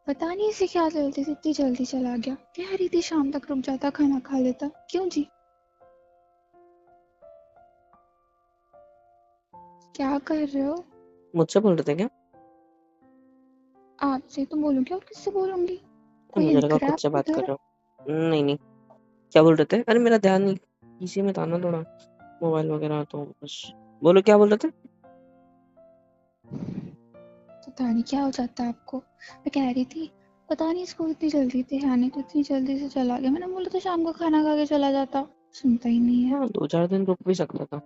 पता नहीं इसे क्या जल्दी से इतनी जल्दी चला गया। कह रही थी शाम तक रुक जाता, खाना खा लेता। क्यों जी? क्या कर रहे हो? मुझसे बोल रहे थे क्या? आपसे तो बोलूंगी और किससे बोलूंगी? कोई मुझे दिख लगा रहा है खुद से आपको बात कर उधर? रहे हो। नहीं नहीं, क्या बोल रहे थे? अरे मेरा ध्यान नहीं, इसी में था ना थोड़ा, मोबाइल वगैरह, तो बस। बोलो क्या बोल रहे थे? पता नहीं क्या हो जाता है आपको। मैं कह रही थी पता नहीं इसको इतनी जल्दी थी, है नहीं तो इतनी जल्दी से चला गया। मैंने बोला तो शाम को खाना खा के चला जाता, सुनता ही नहीं है। हाँ, 2-4 दिन रुक भी सकता था।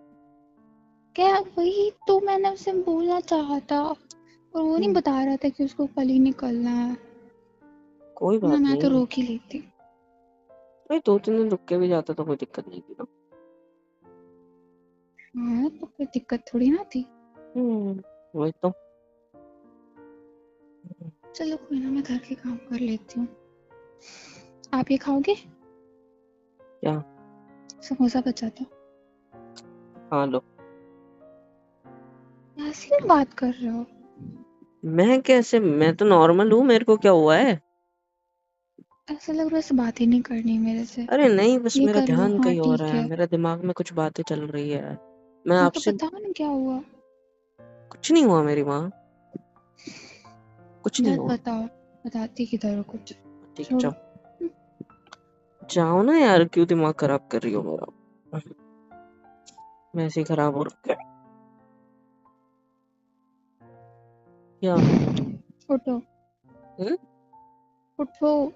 क्या वही तो मैंने उसे बोलना चाहा था, और वो नहीं बता रहा था कि उसको कल ही निकलना है। कोई ना बात मैं तो नहीं। रोक ही लेती। भाई 2-3 दिन रुक के भी जाता तो कोई दिक्कत नहीं थी ना। हाँ तो कोई दिक्कत थोड़ी ना थी। वही तो। चलो कोई ना, मैं घर के काम कर लेती हूँ। आप ये खाओगे? क्या? समोसा बचा था। हाँ लो। ऐसी भी बात कर रहे हो? मैं कैसे, मैं तो नॉर्मल हूँ, मेरे को क्या हुआ है? ऐसा लग रहा है ऐसे बात ही नहीं करनी मेरे से। अरे नहीं, बस ये मेरा कर लो, ध्यान हाँ कहीं और ठीक है, है। मेरा दिमाग में कुछ बातें चल रही है। मैं हाँ तो आपसे, बताओ ना क्या हुआ। कुछ नहीं हुआ मेरी माँ, कुछ नहीं बस हुआ। बताओ। बताती किधर हो कुछ। ठीक है, छोड़ो। जाओ। जाओ ना यार, क्यों दिमाग खराब कर रही हो मेरा? मैं ऐसे ही खराब हो रखा है क्या? उठो। हम्म? उठो।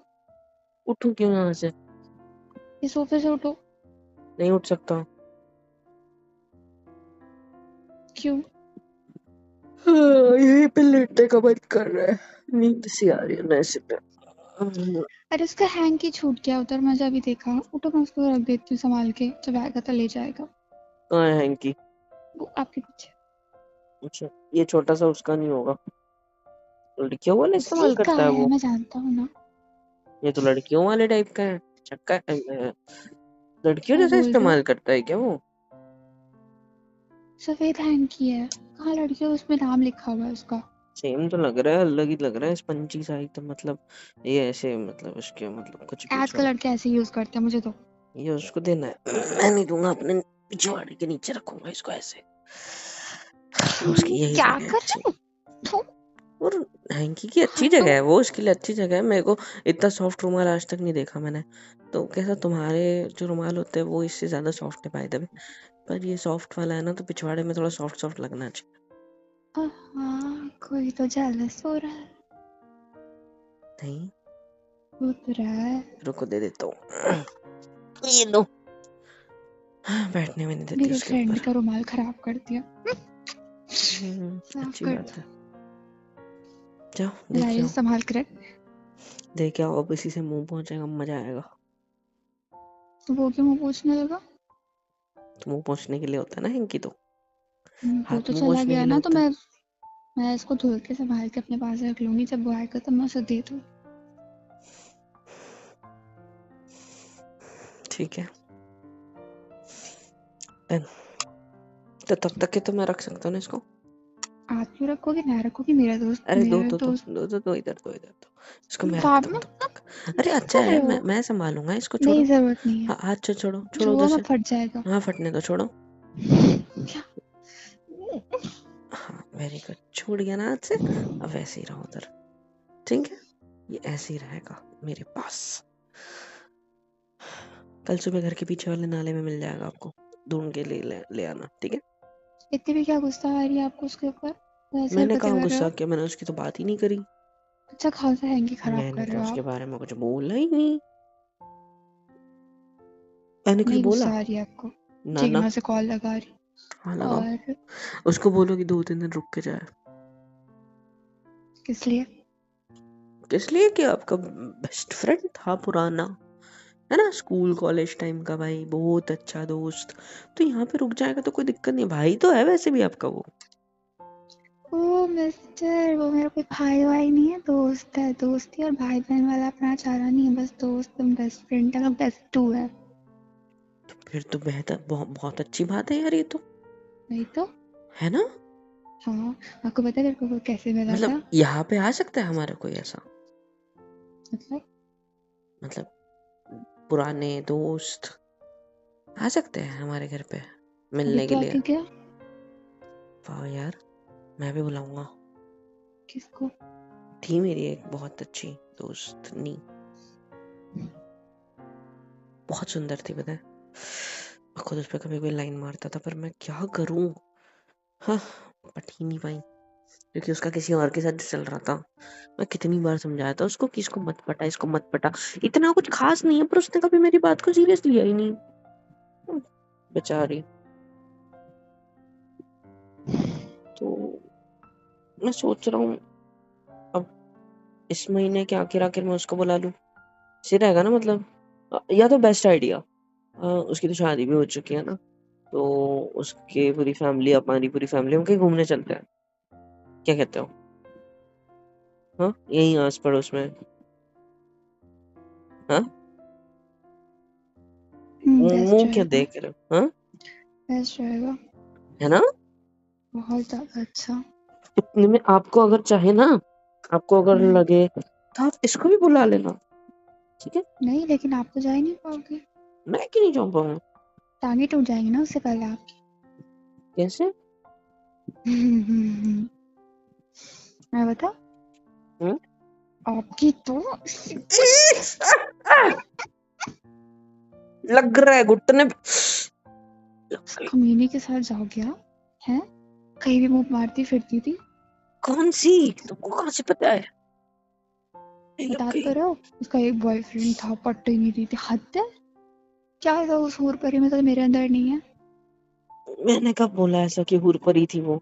उठूं क्यों यहाँ से? इस सोफे से उठो। नहीं उठ सकता। क्यों? यहीं पे लेटने का मन कर रहा है, नींद सी आ रही है ना ऐसे पे। अरे उसका हैंग की छूट गया उधर, मैं अभी देखा। उठो, मैं उसको रख देती हूँ संभाल के, जब आएगा तो ले जाएगा। कहाँ है हैंकी? वो आपके पीछे। अच्छा, ये छोटा सा उसका नहीं होगा, लड़कियों वाला उसी इस्तेमाल का करता है है, वो। मैं जानता हूँ ना। ये तो लड़कियों वाले टाइप का है, चक्का लड़कियों क्या जैसा बोल रहे हो? इस्तेमाल करता है क्या वो? सफेद हैंग की है। कहाँ लड़की है, उसमें नाम लिखा हुआ है उसका। सेम तो लग रहा है, अलग ही लग रहा है, स्पंजी सा एकदम, मतलब ये ऐसे, मतलब उसके, मतलब कुछ भी आजकल छोड़ो। लड़के ऐसे यूज करते हैं, मुझे तो। ये उसको देना है, मैं नहीं दूंगा, अपने पिछवाड़े के नीचे रखूंगा इसको ऐसे। उसकी यही क्या जगह है कर अच्छी। रहे हो? और हैंकी की अच्छी हाँ जगह तो है वो, उसके लिए अच्छी जगह है। मेरे को इतना सॉफ्ट रुमाल आज तक नहीं देखा मैंने। तो कैसा, तुम्हारे जो रुमाल होते हैं वो इससे ज्यादा सॉफ्ट है बाय द वे, पर ये सॉफ्ट वाला है ना, तो पिछवाड़े में थोड़ा सॉफ्ट सॉफ्ट लगना चाहिए। हाँ, कोई तो जेलस हो रहा है। नहीं, हो तो रहा है। रुको दे देता हूँ, ये लो। बैठने में नहीं देती मेरे उसके फ्रेंड ऊपर। का रुमाल खराब कर दिया। साफ अच्छी कर बात दो। है। जाओ देखे लाइए आओ, संभाल कर रख। देखे आओ, अब इसी से मुंह पहुंचेगा, मजा आएगा। तो वो क्यों मुंह पूछने लगा? तो मुंह पहुंचने के लिए होता है ना हैंकी तो, वो हाथ तो मुंह चला पहुंचने के गया लिए ना, तो होता है। मैं इसको धुल के संभाल के अपने पास रख लूंगी, जब वो आएगा तब मैं उसे दे दूँ। ठीक है, डन। तो तब तक के तो मैं रख सकता हूँ ना इसको। आप क्यों रखोगे? मैं रखूंगी, मेरा दोस्त अरे दो मेरा दो दो दोस्त। दो दो दो, इधर दो, इधर दो। इसको मैं आप रखता हूँ ना तब आप तक। अरे क्या अच्छा कर है, रहे हो? मैं संभालूंगा इसको, छोड़ो। नहीं, जरूरत नहीं है। हाँ, हाथ से छोड़ो, छोड़ो उधर छुओ से। मत, फट जाएगा। हाँ, फटने दो, छोड़ो। क्या? हाँ वेरी गुड, छूट गया ना हाथ से। अब वैसे ही रहो उधर, ठीक है? ये ऐसे ही रहेगा मेरे पास। कल सुबह घर के पीछे वाले नाले में मिल जाएगा आपको, ढूंढ के ले आना, ठीक है? इतनी भी क्या गुस्सा आ रही है आपको उसके ऊपर? तो ऐसी मैंने हरकतें कहाँ कर रहे गुस्सा हो। किया, मैंने उसकी तो बात ही नहीं करी। अच्छा खासा हैंगी खराब मैंने कर रहे तो हो उसके आप। बारे में कुछ बोला ही नहीं। मैंने कुछ नहीं, बोला? गुस्सा आ रही है आपको। ना ठीक है, ना। मैं उसे कॉल लगा रही हाँ हूँ। लगाओ, और उसको बोलो कि 2-3 दिन रुक के जाए। किस लिए? किस लिए? कि आपका बेस्ट फ्रेंड था पुराना, है ना, स्कूल कॉलेज टाइम का भाई, बहुत अच्छा दोस्त। तो यहाँ पे रुक जाएगा तो कोई दिक्कत नहीं, भाई तो है वैसे भी आपका वो। ओ मिस्टर, वो मेरा कोई भाई वाई नहीं है, दोस्त है। दोस्ती और भाई बहन वाला अपना चारा नहीं है, बस दोस्त। बेस्ट फ्रेंड का बेस्ट टू है। तो फिर तो बेहतर, बहुत बहुत अच्छी बात है यार ये तो, वही तो। है ना? हाँ, आपको पता है मेरे को वो कैसे मिला मतलब था? यहाँ पे आ सकता है हमारा कोई ऐसा, मतलब मतलब पुराने दोस्त आ सकते हैं हमारे घर पे अभी मिलने के तो लिए? आके गया। वाह यार, मैं भी बुलाऊंगा। किसको? थी मेरी एक बहुत अच्छी दोस्त नी, बहुत सुंदर थी पता है। मैं खुद उस पर कभी कोई लाइन मारता था, पर मैं क्या करूं, हाँ, पट ही नहीं पाई, क्योंकि उसका किसी और के साथ चल रहा था। मैं कितनी बार समझाया था उसको कि इसको मत पटा, इसको मत पटा, इतना कुछ खास नहीं है, पर उसने कभी मेरी बात को सीरियस लिया ही नहीं। बेचारी। तो मैं सोच रहा हूँ अब इस महीने के आखिर आखिर में उसको बुला लूं, सही रहेगा ना? मतलब या तो बेस्ट आइडिया, उसकी तो शादी भी हो चुकी है ना, तो उसके पूरी फैमिली, हमारी पूरी फैमिली, हम कहीं घूमने चलते हैं, क्या कहते हो? हाँ, यही आस पड़ोस में। हाँ, बेस्ट मुंह क्या रहेगा, देख रहे हो? हाँ, बेस्ट रहेगा, है ना? बहुत ज्यादा अच्छा। इतने में आपको अगर चाहे ना, आपको अगर हम्म, लगे तो आप इसको भी बुला लेना, ठीक है? नहीं लेकिन आप तो जा ही नहीं पाओगे, मैं क्यों नहीं जाऊँ पाऊंगा? टांगे टूट जाएंगी ना उससे पहले आपकी। कैसे? मैं बता, हम्म? आपकी तो लग रहा है घुटने पे उस लग गई। कमीने के साथ जाओगे आप, हैं? कहीं भी मुंह मारती फिरती थी। कौन सी? तुमको कहाँ से पता है? लग बता गई। तो रहे हो, उसका एक बॉयफ्रेंड था, पट्टे ही नहीं रही थी, हद है। क्या है उस हूर परी में तो मेरे अंदर नहीं है। मैंने कब बोला ऐसा कि हूर परी थी वो?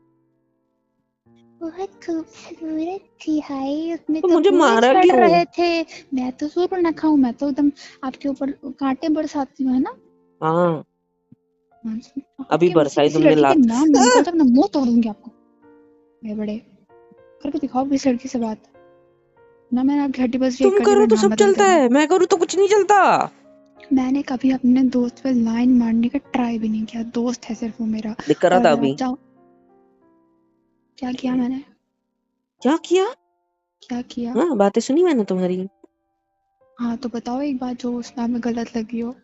बहुत खूबसूरत थी, हाय उसमें तो तो मुझे फूल मारा झड़ क्यों? रहे थे। मैं तो सूर ना खाऊं, मैं तो एकदम आपके ऊपर कांटे बरसाती हूँ, है ना? हाँ, अभी आपके मुंह से बरसाई किसी तुमने लड़की के लात। नाम ना निकलता ना, मुंह तोड़ दूंगी आपको। बड़े बड़े करके दिखाओ किसी लड़की से बात, ना मैंने आपकी हड्डी बस चेक तुम कर दी, करो मेरा तो नाम सब बदल चलता देना। है, मैं करूँ तो कुछ नहीं चलता। मैंने कभी अपने दोस्त पे लाइन मारने का ट्राई भी नहीं किया, दोस्त है सिर्फ वो मेरा। दिख रहा और था अगर आप अभी। चाहो, क्या किया मैंने? क्या किया? क्या किया? हाँ, बातें सुनी मैंने तुम्हारी। हाँ तो बताओ एक बात जो उसमें हमें गलत लगी हो।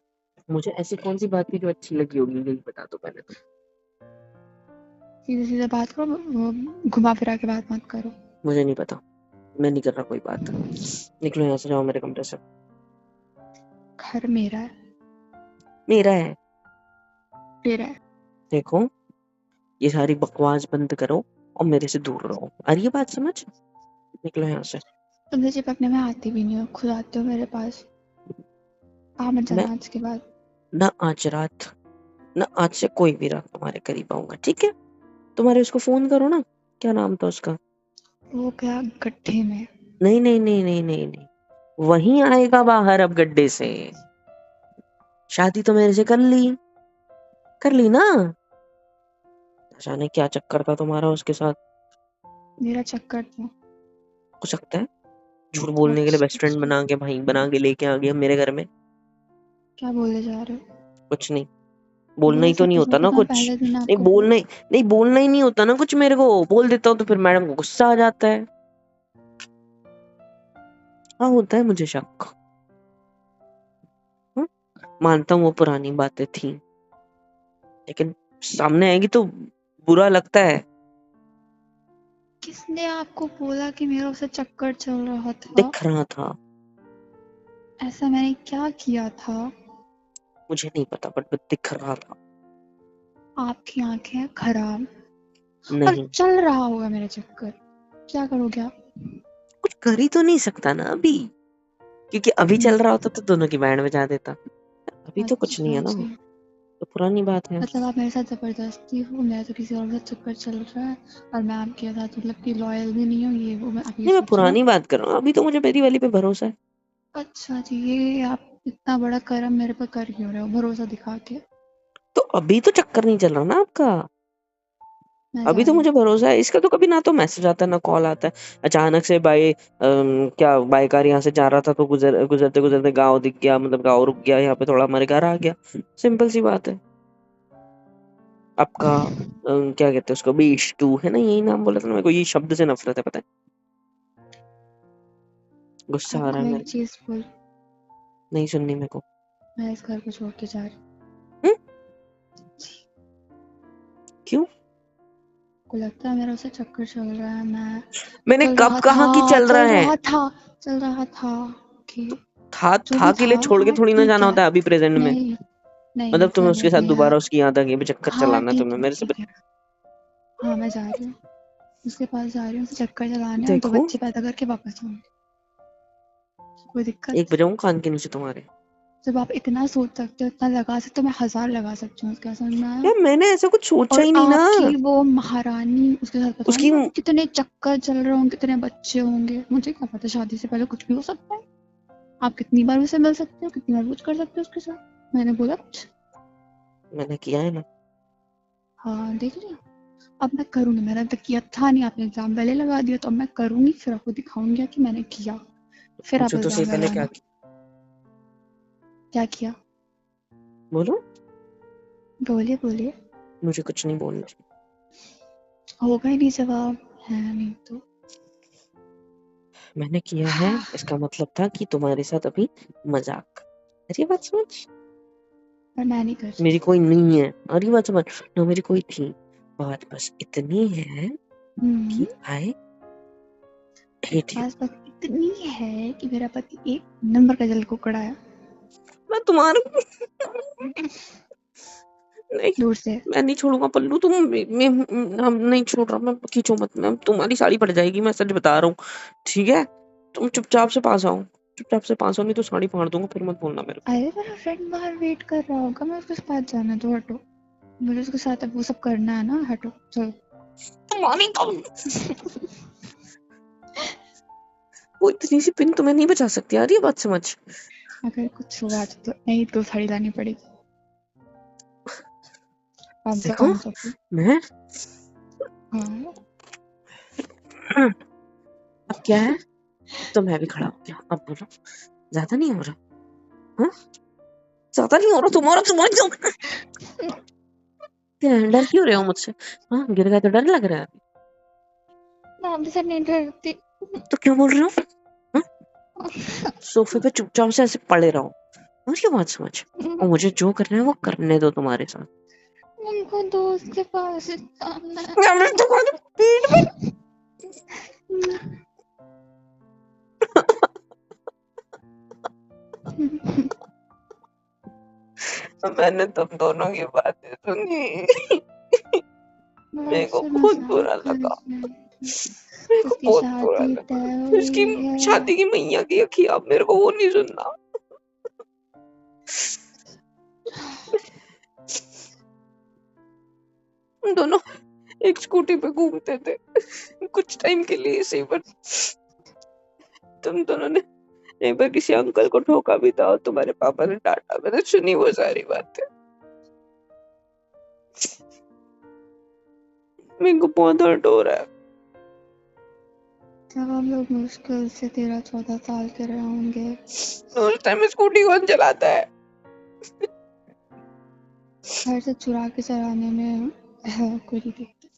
मुझे ऐसी कौन सी बात थी जो अच्छी लगी होगी, यही बता दो पहले तो। सीधे सीधे बात करो, वो घुमा फिरा के बात मत करो। मुझे नहीं पता, मैं नहीं कर रहा कोई बात। निकलो यहाँ से, जाओ मेरे कमरे से। घर मेरा है, मेरा है। तेरा है। देखो, ये सारी बकवास बंद करो और मेरे से दूर रहो, आ रही है बात समझ? निकलो यहाँ से। तुमसे चिपकने में आती भी नहीं हो, खुद आते हो मेरे पास। आ मत मैं जाना आज के बाद। ना आज रात, ना आज से कोई भी रात तुम्हारे करीब आऊंगा, ठीक है? तुम्हारे उसको फोन करो ना, क्या नाम था उसका? वो क्या गड्ढे में? नहीं नहीं नहीं नहीं नहीं नहीं, वहीं आएगा बाहर अब गड्ढे से। शादी तो मेरे से कर ली ना? जाने क्या चक्कर था तुम्हारा उसके साथ। मेरा चक्कर था। हो सकता है झूठ बोलने के लिए बेस्ट फ्रेंड अच्छा, बना के, भाई बना के लेके आ गया मेरे घर में। क्या बोले जा रहे हो? कुछ नहीं, बोलना बोल ही तो नहीं सकते होता थे ना तो मैं कुछ। पहले दिन नहीं आपको बोलना ही, नहीं बोलना ही नहीं होता ना कुछ, मेरे को बोल देता हूँ तो फिर मैडम को गुस्सा आ जाता है। हाँ, होता है मुझे शक। हाँ? मानता हूँ वो पुरानी बातें थी, लेकिन सामने आएगी तो बुरा लगता है। किसने आपको बोला कि मेरा उसे चक्कर चल रहा था? दिख रहा था। ऐसा मैंने क्या किया था? मुझे नहीं पता, बट दिख रहा था। आपकी आंखें हैं खराब, और नहीं, चल रहा होगा मेरा चक्कर। क्या करोगे आप? कुछ कर ही तो नहीं सकता ना अभी, क्योंकि अभी चल रहा होता तो दोनों की बैंड बजा देता। अभी तो कुछ नहीं अच्छा है ना, जी, तो पुरानी बात है। मतलब आप मेरे साथ जबरदस्ती हो, मेरा तो किसी और के साथ चक्कर चल रहा है, और मैं आपके साथ मतलब कि लॉयल भी नहीं हूँ, ये वो मैं अभी नहीं, मैं सोच रहे हो। पुरानी बात कर रहा हूँ, अभी तो मुझे मेरी वाली पे भरोसा है। अच्छा जी, ये आप इतना बड़ा कर्म मेरे पर कर क्यों रहे हो भरोसा दिखा के? तो अभी तो चक्कर नहीं चल रहा ना आपका, मैं अभी जा तो रही हूँ। मुझे भरोसा है इसका। तो कभी ना तो मैसेज आता है ना कॉल आता है, अचानक से क्या बाइकार यहाँ से जा रहा था तो गुजरते गुजरते गाँव दिख गया, मतलब गाँव रुक गया, यहाँ पे थोड़ा हमारे घर आ गया, सिंपल सी बात है। आपका क्या कहते हैं उसको, बेशतू है ना, यही नाम बोला था ना मेरे को, ये शब्द से नफरत है, पता है, गुस्सा आ रहा आपको है मैं मेरे एक चीज बोल, को, नहीं सुननी मेरे को। मैं इस घर को छोड़ के जा रही हम्म? क्यों? को लगता है मेरा उसे चक्कर चल रहा है। मैं मैंने चल कब रहा कहा कि था चल रहा चल है? रहा था चल रहा था कि जो था भी के लिए था छोड़ के हाँ थोड़ी ना ठीक जाना है। होता है अभी प्रेजेंट में। नहीं नहीं मतलब तुम्हें चलो उसके साथ भैया, दोबारा उसकी याद आ गई, चक्कर हाँ चलाना है तुम्हें मेरे से। ठीक है, हाँ मैं जा रही हूँ, उसके पास जा रही हूँ, उसे चक्कर चलाने और 2 देखो, बच्चे पैदा करके वापस आऊंगी। कोई 1 दिक्कत? बजाऊं कान के नीचे तुम्हारे? जब आप इतना सोच सकते हो, इतना लगा सकते हो, मैं 1000 लगा सकती हूँ, उसके समझ में आया? यार मैंने ऐसा कुछ सोचा और ही नहीं ना। आपकी वो महारानी, उसके साथ पता उसकी नहीं आपको कितने चक्कर चल रहे होंगे, कितने बच्चे होंगे, मुझे क्या पता, शादी से पहले कुछ भी हो सकता है। आप कितनी बार उसे मिल सकते हो, कितनी बार कुछ कर सकते हो उसके साथ, मैंने बोला कुछ? मैंने किया है ना। हाँ देख लिया। अब मैं करूंगी, मैंने अब तक किया था नहीं, आपने एग्जाम पहले लगा दिया, तो अब मैं करूंगी, फिर आपको दिखाऊंगी कि मैंने किया, फिर आप पूछो तो सही इल्जाम पहले क्या लगाना। किया। क्या किया? बोलो। बोलिए बोलिए। मुझे कुछ नहीं बोलना। होगा ही नहीं जवाब, है नहीं तो। मैंने किया है, इसका मतलब था कि तुम्हारे साथ अभी मजाक। अरे बात समझ। पर मैं नहीं कर रही। मेरी कोई नहीं है, अरे बात समझ। ना मेरी कोई थी। बात बस इतनी है कि आई हेट यू। बस बस इतनी है कि मेरा पति 1 नंबर का जल कुकड़ा है। मैं तुम्हारे नहीं, दूर से। मैं नहीं छोड़ूंगा पल्लू, तुम हम नहीं छोड़ रहा, मैं खींचो मत, मैं तुम्हारी साड़ी फट जाएगी, मैं सच बता रहा हूँ। ठीक है, तुम चुपचाप से पास आओ, चुपचाप से पास आओ, नहीं तो साड़ी फाड़ दूंगा, फिर मत बोलना मेरे को। अरे मेरा फ्रेंड बाहर वेट कर रहा होगा, मैं उसके पास जाना, तो हटो, मुझे उसके साथ अब वो सब करना है ना, हटो चलो। तुम्हारी वो इतनी सी पिन तुम्हें नहीं बचा सकती यार, ये बात समझ। अगर कुछ हुआ तो नहीं तो साड़ी लानी पड़ेगी। देखो 500 की। मैं हाँ अब क्या है, तो मैं भी खड़ा हो गया, अब बोलो। ज्यादा नहीं हो रहा? हाँ, ज्यादा नहीं हो रहा तुम्हारा, क्या डर क्यों रहे हो मुझसे? हाँ, गिर गए तो डर लग रहा है? मैं आपसे नहीं डरती। तो क्यों बोल रहे हो? हाँ? सोफे पे चुपचाप से ऐसे पड़े रहो, और क्या बात समझ। और मुझे जो करना है वो करने दो तुम्हारे साथ। उनको दोस्त के पास जाना है। मैं तुम्हारे पीठ पे मैंने तुम दोनों की बातें सुनी, मैं मेरे को आपसे बहुत मजाक बुरा कर लगा, रही थी। मेरे को उसकी बहुत बुरा शादी लगा। तय उसकी हुई है। शादी की मैया की अखी, अब मेरे को वो नहीं सुनना। हम दोनों एक स्कूटी पे घूमते थे कुछ टाइम के लिए सही, पर तुम दोनों ने एक बार किसी अंकल को ठोका भी था और तुम्हारे पापा ने डांटा, मैंने सुनी वो सारी बातें। मेरे को बहुत हर्ट हो रहा है। जब हम लोग मुश्किल से 13-14 साल के रहे होंगे, उस टाइम में स्कूटी कौन चलाता है? घर से चुरा के चलाने में कोई नहीं देखता।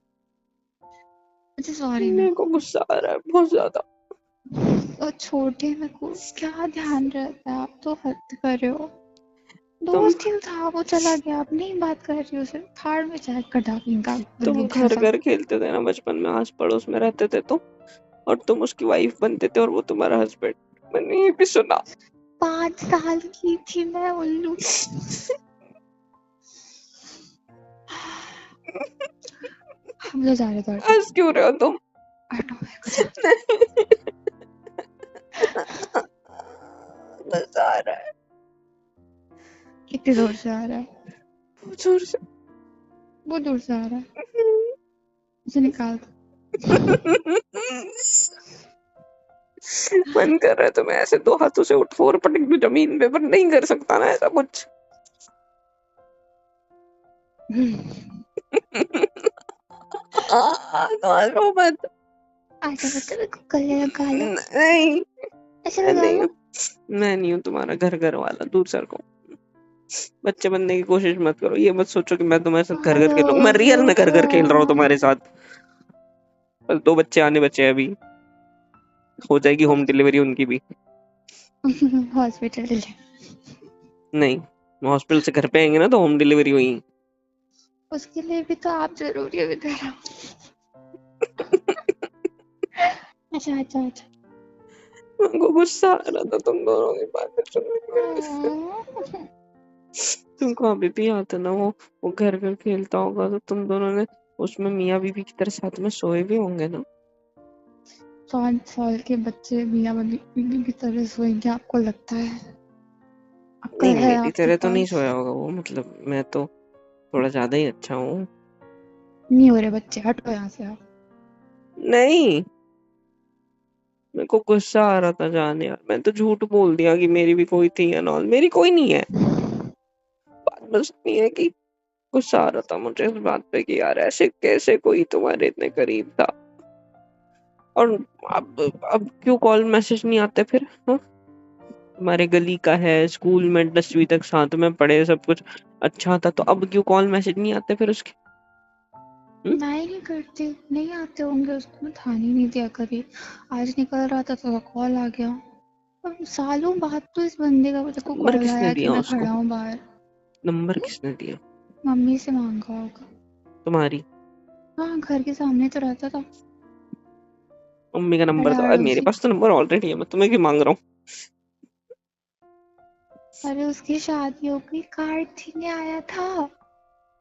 अच्छा सॉरी ना। मेरे को गुस्सा आ रहा है बहुत ज्यादा। और छोटे में को क्या ध्यान रहता है, आप तो हद कर रहे हो। तुम दोस्त ही था, वो चला गया, आप नहीं बात कर रही हो, सिर्फ थाड़ में चाहे कटा का तुम घर भैंसा। घर खेलते थे ना बचपन में, आस पड़ोस में रहते थे तो, और तुम उसकी वाइफ बनते थे और वो तुम्हारा हस्बैंड। मैंने ये भी सुना। 5 साल की थी मैं उल्लू। हम लोग जा रहे थे, हंस क्यों रहे हो तुम? हटो मेरे को जा। गुस्सा आ रहा है कितनी दूर से आ रहा है? बहुत जोर से। बहुत दूर से आ रहा है, उसे निकाल दो। मन कर रहा है तो मैं ऐसे 2 हाथों से उठ फोर पटक दूं जमीन पे, पर नहीं कर सकता ना ऐसा कुछ। रो मत। आजा बच्चा, मेरे को गले लगा लो, नहीं, ऐसे मैं लगा नहीं लो। हूँ, मैं नहीं हूँ तुम्हारा घर घर वाला, दूर सरको। बच्चे बनने की कोशिश मत करो। ये मत सोचो कि मैं तुम्हारे साथ घर घर खेलूंगा। मैं रोज रियल में घर घर खेल रहा हूँ रोज तुम्हारे साथ। बस 2 बच्चे आने बचे हैं अभी। हो जाएगी होम डिलीवरी उनकी भी। हॉस्पिटल नहीं, हॉस्पिटल से घर पे आएंगे ना तो होम डिलीवरी हुई। उसके लिए भी तो आप जरूरी है बेचारा। अच्छा अच्छा अच्छा। उनको गुस्सा आ रहा था तुम दोनों की बातें सुन के। तुमको अभी भी याद है ना वो घर घर खेलता होगा तो तुम दोनों ने उसमें मियाँ बीवी की तरह साथ में सोए भी होंगे ना। 5 साल के बच्चे मियाँ बीवी की तरह सोएंगे आपको लगता है? अक्ल नहीं, है मेरी आपके तरह तो नहीं पास? सोया होगा वो। मतलब मैं तो थोड़ा ज्यादा ही अच्छा हूँ। नहीं हो रहे बच्चे, हटो यहाँ से आप। नहीं, मेरे को गुस्सा आ रहा था जान यार। मैं तो झूठ बोल दिया कि मेरी भी कोई थी या नॉल। मेरी कोई नहीं है। बात बस नहीं है कि गुस्सा आ रहा था मुझे इस बात पे कि यार ऐसे कैसे कोई तुम्हारे इतने करीब था। और अब क्यों कॉल मैसेज नहीं आते फिर? हाँ, तुम्हारे गली का है, स्कूल में 10वीं तक साथ में पढ़े, सब कुछ अच्छा था, तो अब क्यों कॉल मैसेज नहीं आते फिर उसके? मैं ही नहीं करती, नहीं आते होंगे, उसको मैं ध्यान ही नहीं दिया कभी। आज निकल रहा था तो कॉल आ गया। अब सालों बाद तो इस बंदे का मेरे को नंबर कॉल किसने आया कि दिया मैं उसको? खड़ा हूँ बाहर। नंबर किसने दिया? मम्मी से मांगा होगा। तुम्हारी हाँ, घर के सामने तो रहता था। मम्मी का नंबर? बड़े तो मेरे अड़ोसी। पास तो नंबर ऑलरेडी है, मैं तुम्हें क्यों मांग रहा हूँ? अरे उसकी शादी हो गई, कार्ड देने आया था।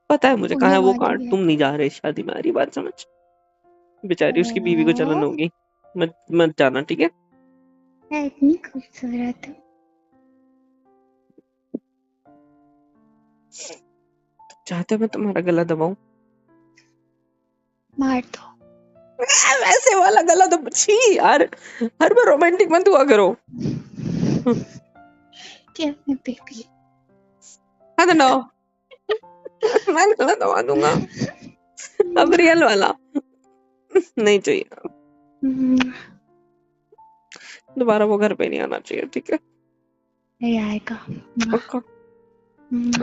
पता है मुझे कहाँ उन्हें है वो गाली कार्ड। दिया तुम नहीं जा रहे शादी में, आ रही बात समझ? बेचारी उसकी बीवी को जलन था। होगी। मत मत जाना, ठीक है? है इतनी खूबसूरत। चाहते हो मैं तुम्हारा गला दबाऊं? मार दो। वैसे वाला गला तो छी यार। हर बार रोमांटिक मत हुआ करो। कैसे बेबी? हाँ तो नो। मैं गला दबा दूंगा। अब रियल वाला नहीं चाहिए। दोबारा वो घर पे नहीं आना चाहिए, ठीक है? नहीं आएगा। पक्का?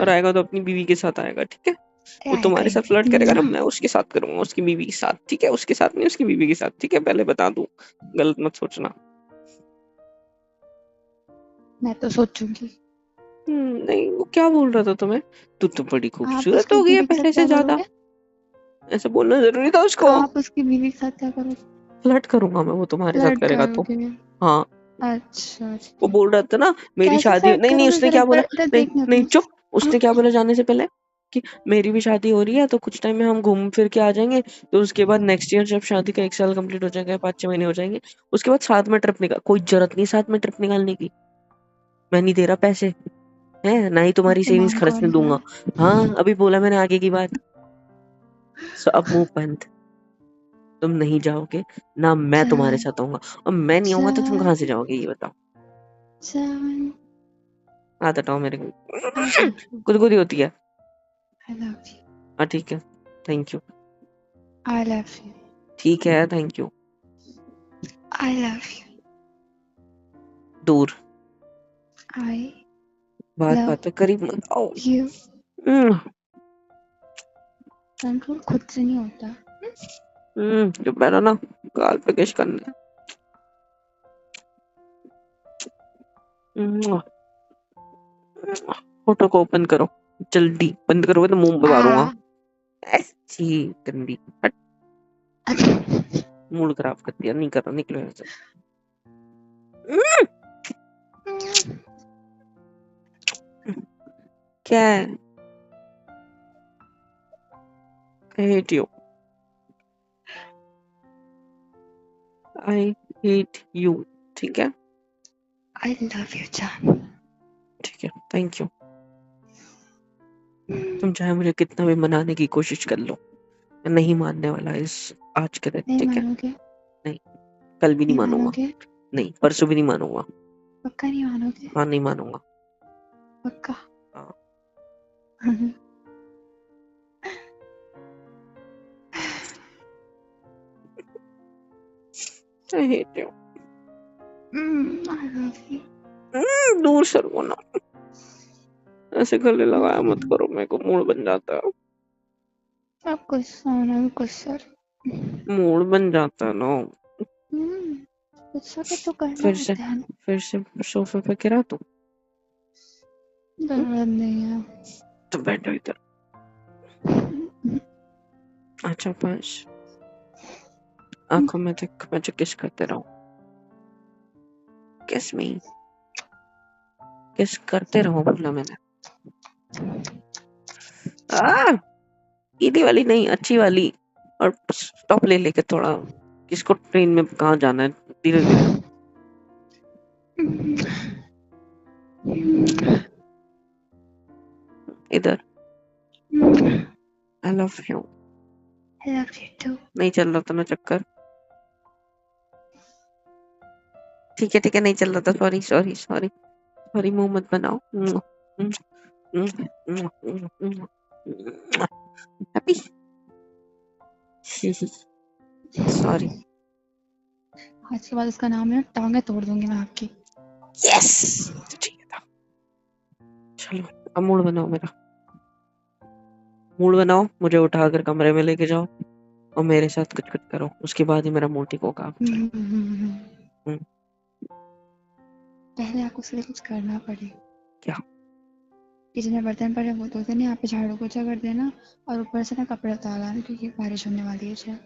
और आएगा तो अपनी बीवी के साथ आएगा, ठीक है? वो आएगा तुम्हारे ही साथ फ्लर्ट करेगा ना, नहीं। मैं उसके साथ करूंगा, उसकी बीवी के साथ, ठीक है? उसके साथ नहीं, उसकी बीवी के साथ, ठीक है? पहले बता दूं, गलत मत सोचना। मैं तो सोचूंगी। नहीं, वो क्या बोल रहा था तुम्हें? तू तो बड़ी आप खूबसूरत उसकी हो गई है बीवी के साथ पहले से क्या ज्यादा। करोगे? ऐसा बोलना जरूरी था उसको? आप उसकी बीवी के साथ क्या करोगे? फ्लर्ट करूंगा मैं, वो तुम्हारे साथ फ्लर्ट करेगा तो। करोगे? हाँ। अच्छा वो अच्छा। बोल रहा था ना मेरी कैसे शादी, फ्लर्ट नहीं नहीं करोगे, उसने जरा क्या एक बोला? बार इधर नहीं देखना नहीं तुम। चुप। उसने क्या बोला जाने से पहले? कि मेरी भी शादी हो रही है तो कुछ टाइम में हम घूम फिर के आ जाएंगे, तो उसके बाद नेक्स्ट ईयर जब शादी का 1 साल कंप्लीट हो जाएगा, 5-6 महीने हो जाएंगे, उसके बाद साथ में ट्रिप निकाल। कोई जरूरत नहीं साथ में ट्रिप निकालने की। मैं नहीं दे रहा पैसे, है ना ही तुम्हारी सेविंग्स दिमाग खर्चने कौन रहा दूंगा। है? हाँ, अभी बोला मैंने आगे की बात। सो अब मुंह बंद। तुम नहीं जाओगे ना, मैं तुम्हारे जान साथ आऊंगा। और मैं नहीं आऊंगा तो तुम कहाँ से जान जाओगे ये बताओ? जान। हाथ हटाओ मेरे को। I love you. गुदगुदी होती है। I love you. हाँ ठीक है, thank you. I love you. ठीक है, thank you. I love you. दूर। आई बात लव बात पे करीब मत आओ। यू। हम्म, कंट्रोल खुद से नहीं होता। जो पहला ना गाल पे किस करना है। फोटो को ओपन करो जल्दी, बंद करोगे तो मुंह पे मारूंगा। आ ऐसी गंदी हट। मूड खराब कर दिया, नहीं कर रहा, निकलो यहाँ से। क्या है? I hate you. I hate you, ठीक है? आई लव यू जान। ठीक है, थैंक यू। तुम चाहे मुझे कितना भी मनाने की कोशिश कर लो, मैं नहीं मानने वाला इस आज के दिन, नहीं ठीक है? मानोगे? नहीं, कल भी नहीं नहीं मानूंगा। मानोगे? नहीं, परसों भी नहीं मानूंगा। पक्का नहीं मानोगे? हाँ, नहीं मानूंगा। पक्का? हाँ। I hate you. I love you. दूर सर वो ना। ऐसे गले लगाया मत करो, मेरे को मूड बन जाता है। अब गुस्सा होना भी गुस्सा। मूड बन जाता है ना। गुस्सा भी तो करना फिर से होता है ना। फिर से सोफे पे गिरा तू। जरूरत नहीं है। तो बैठो इधर। अच्छा पास आंखों में देख, मैं जो किस करते रहूं। किस में किस करते रहो बोला मैंने। सीधी वाली नहीं, अच्छी वाली। और स्टॉप ले लेके थोड़ा। किसको ट्रेन में कहाँ जाना है, धीरे धीरे। इधर। I love you. I love you too. नहीं चल रहा था ना चक्कर। ठीक है नहीं चल रहा था, सॉरी सॉरी सॉरी सॉरी, मुंह मत बनाओ। हैप्पी। सॉरी। आज के बाद उसका नाम है, टांगे तोड़ दूंगी मैं आपकी। यस, ठीक है था। चलो अब मूड बनाओ मेरा। मूड बनाओ, मुझे उठाकर कमरे में लेके जाओ और मेरे साथ कुछ कुछ करो, उसके बाद ही मेरा मूड ठीक होगा। पहले आपको उसके लिए कुछ करना पड़े। क्या? किचन में बर्तन पड़े वो धो देना, यहाँ पे झाड़ू पोछा कर देना और ऊपर से ना कपड़े उतार लाना क्योंकि बारिश होने वाली है शायद।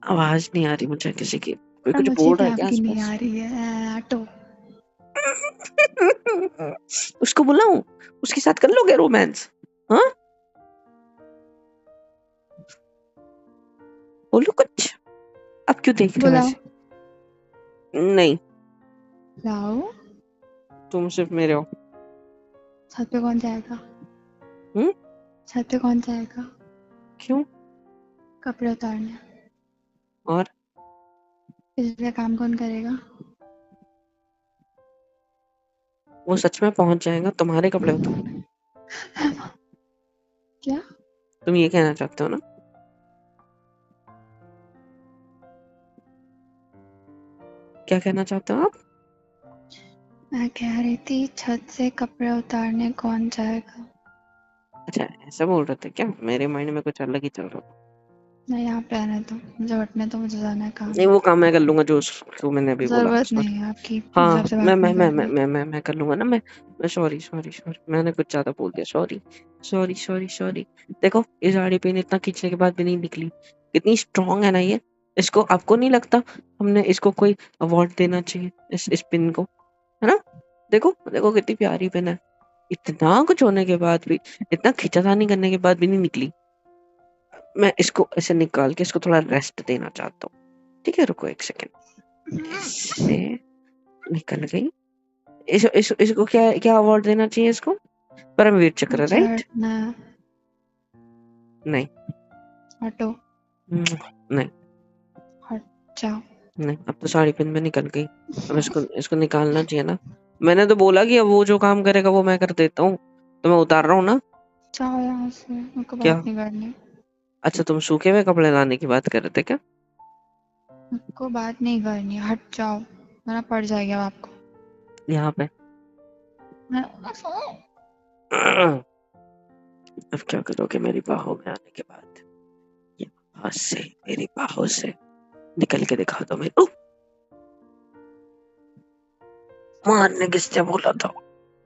आवाज नहीं आ रही मुझे किसी की, कोई और कुछ मुझे बोल भी रहा है क्या आपकी नहीं आसपास? आ रही है ऑटो। उसको बुलाऊं, उसके साथ कर लोगे रोमांस? हाँ बोलो कुछ। अब क्यों देख रहे हो बुलाओ। ऐसे? नहीं, लाओ। तुम सिर्फ मेरे हो। छत पे कौन जाएगा? हम्म? छत पे कौन जाएगा? क्यों? कपड़े उतारने। और इसलिए काम कौन करेगा? वो सच में पहुंच जाएगा तुम्हारे कपड़े उतारने? क्या? तुम ये कहना चाहते हो ना? क्या कहना चाहते हो आप? मैं कह रही थी छत से कपड़े उतारने कौन जाएगा? अच्छा ऐसा बोल रहे थे क्या? मेरे माइंड में कुछ अलग ही चल रहा था। नहीं यहाँ पे आने दो, मुझे हटने तो, मुझे जाना है काम। नहीं वो काम मैं कर लूंगा जो उसको मैंने अभी बोला। जरूरत सॉरी। नहीं है आपकी, मुझे हाँ आपसे मैं बात मैं नहीं मैं मैं करनी। मैं मैं मैं कर लूंगा ना। मैं सॉरी सॉरी सॉरी, मैंने कुछ ज्यादा बोल दिया, सॉरी सॉरी सॉरी सॉरी। देखो इस साड़ी पिन इतना खींचने के बाद भी नहीं निकली, कितनी स्ट्रांग है ना ये। इसको आपको नहीं लगता हमने इसको कोई अवार्ड देना चाहिए इस पिन को, है ना? देखो देखो कितनी प्यारी पिन है, इतना कुछ होने के बाद भी, इतना खिंचातानी करने के बाद भी नहीं निकली। मैं इसको ऐसे निकाल के इसको थोड़ा रेस्ट देना चाहता हूँ। ठीक है रुको एक सेकेंड। ऐसे निकल गई। इसको क्या क्या अवार्ड देना चाहिए इसको? परमवीर चक्र, मुझे राइट? हटना है। नहीं हटो। नहीं हट जाओ। नहीं, अब तो साड़ी पिन में निकल गई। अब इसको इसको निकालना चाहिए ना। मैंने तो बोला कि अब वो जो काम करेगा वो मैं कर देता हूँ, तो मैं उतार रहा हूँ ना। जाओ यहाँ से, मेरे को क्या? बात नहीं करनी। अच्छा तुम सूखे हुए कपड़े लाने की बात कर रहे थे क्या? मेरे को बात नहीं करनी, हट जाओ वरना पड़ जाएगी अब आपको। यहाँ पे। अब क्या करोगे मेरी बाहों में आने के बाद? यहाँ से मेरी बाहों से निकल के दिखा दो मेरे। मारने किसने बोला था?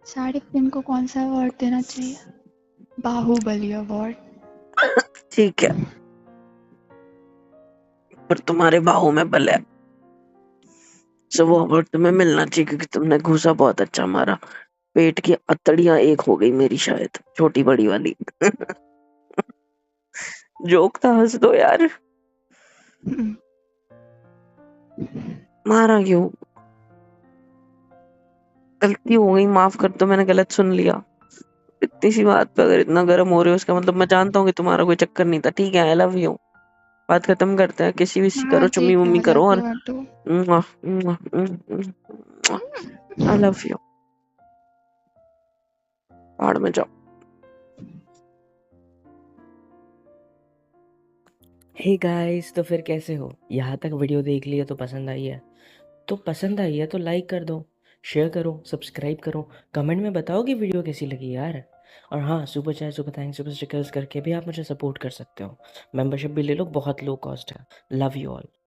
साड़ी पिन को कौन सा अवार्ड देना चाहिए? बाहुबली अवार्ड। ठीक है, पर तुम्हारे बाहों में बल है, सो वो अवार्ड तुम्हें मिलना चाहिए क्योंकि तुमने घूसा बहुत अच्छा मारा। पेट की अतड़ियां एक हो गई मेरी, शायद छोटी बड़ी वाली। जोक था, हंस दो यार। मारा क्यों? गलती हो गई, माफ कर दो, मैंने गलत सुन लिया। इतनी सी बात पे अगर इतना गर्म हो रहे हो, उसका मतलब मैं जानता हूँ कि तुम्हारा कोई चक्कर नहीं था। ठीक है, आई लव यू। बात खत्म करते हैं, किसी विसी हाँ करो, चुम्मी ठीक है, मुम्मी आई करो लव और यू हटो। I love you. पहाड़ में जाओ। हे गाइस, तो फिर कैसे हो? यहाँ तक वीडियो देख लिया तो पसंद आई है? तो पसंद आई है तो लाइक कर दो, शेयर करो, सब्सक्राइब करो, कमेंट में बताओ कि वीडियो कैसी लगी यार। और हाँ, super chat, super thanks, super stickers करके भी आप मुझे सपोर्ट कर सकते हो। मेंबरशिप भी ले लो, बहुत लो कॉस्ट है। Love you all.